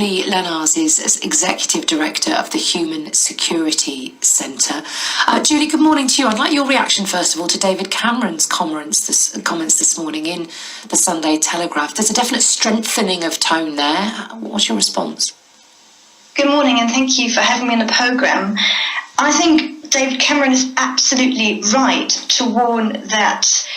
Julie Lenars is Executive Director of the Human Security Centre. Julie, good morning to you. I'd like your reaction, first of all, to David Cameron's comments this morning in the Sunday Telegraph. There's a definite strengthening of tone there. What's your response? Good morning, and thank you for having me on the programme. I think David Cameron is absolutely right to warn that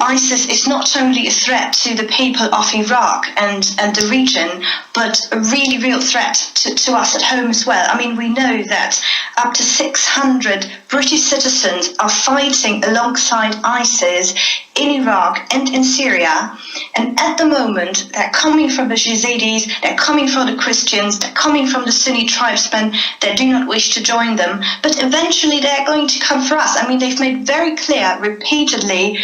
ISIS is not only a threat to the people of Iraq and the region, but a really real threat to us at home as well. I mean, we know that up to 600 British citizens are fighting alongside ISIS in Iraq and in Syria. And at the moment, they're coming from the Yazidis, they're coming from the Christians, they're coming from the Sunni tribesmen that do not wish to join them. But eventually they're going to come for us. I mean, they've made very clear repeatedly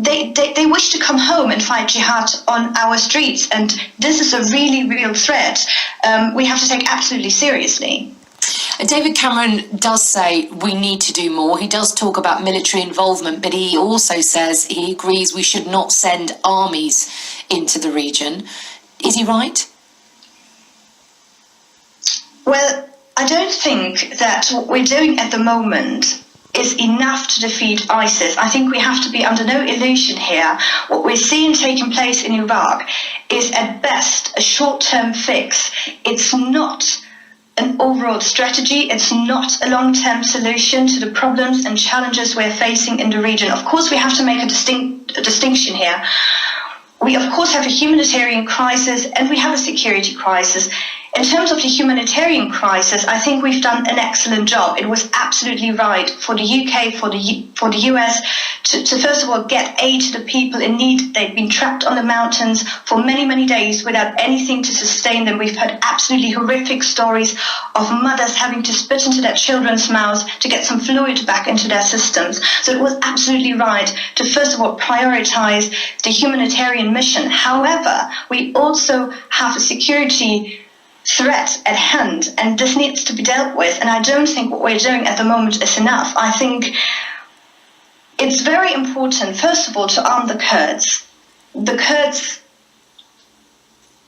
they wish to come home and fight jihad on our streets, and this is a really real threat we have to take absolutely seriously. David Cameron does say we need to do more. He does talk about military involvement, but he also says he agrees we should not send armies into the region. Is he right? Well, I don't think that what we're doing at the moment is enough to defeat ISIS. I think we have to be under no illusion here. What we're seeing taking place in Iraq is at best a short-term fix. It's not an overall strategy. It's not a long-term solution to the problems and challenges we're facing in the region. Of course, we have to make a distinction here. We, of course, have a humanitarian crisis and we have a security crisis. In terms of the humanitarian crisis, I think we've done an excellent job. It was absolutely right for the UK, for the US, to first of all get aid to the people in need. They'd been trapped on the mountains for many, many days without anything to sustain them. We've heard absolutely horrific stories of mothers having to spit into their children's mouths to get some fluid back into their systems. So it was absolutely right to first of all prioritize the humanitarian mission. However, we also have a security threat at hand, and this needs to be dealt with, and I don't think what we're doing at the moment is enough. I think it's very important, first of all, to arm the Kurds. The Kurds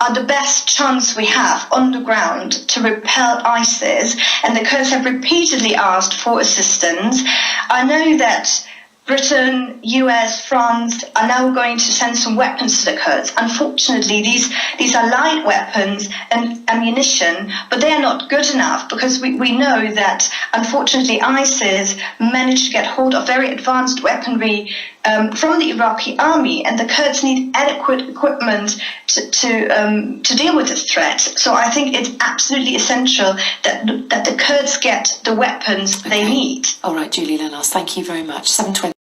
are the best chance we have on the ground to repel ISIS, and the Kurds have repeatedly asked for assistance. I know that Britain, US, France are now going to send some weapons to the Kurds. Unfortunately, these are light weapons and ammunition, but they are not good enough because we know that, unfortunately, ISIS managed to get hold of very advanced weaponry from the Iraqi army, and the Kurds need adequate equipment to deal with this threat. So I think it's absolutely essential that the Kurds get the weapons they need. All right, Julie Lenars, thank you very much. 7:20.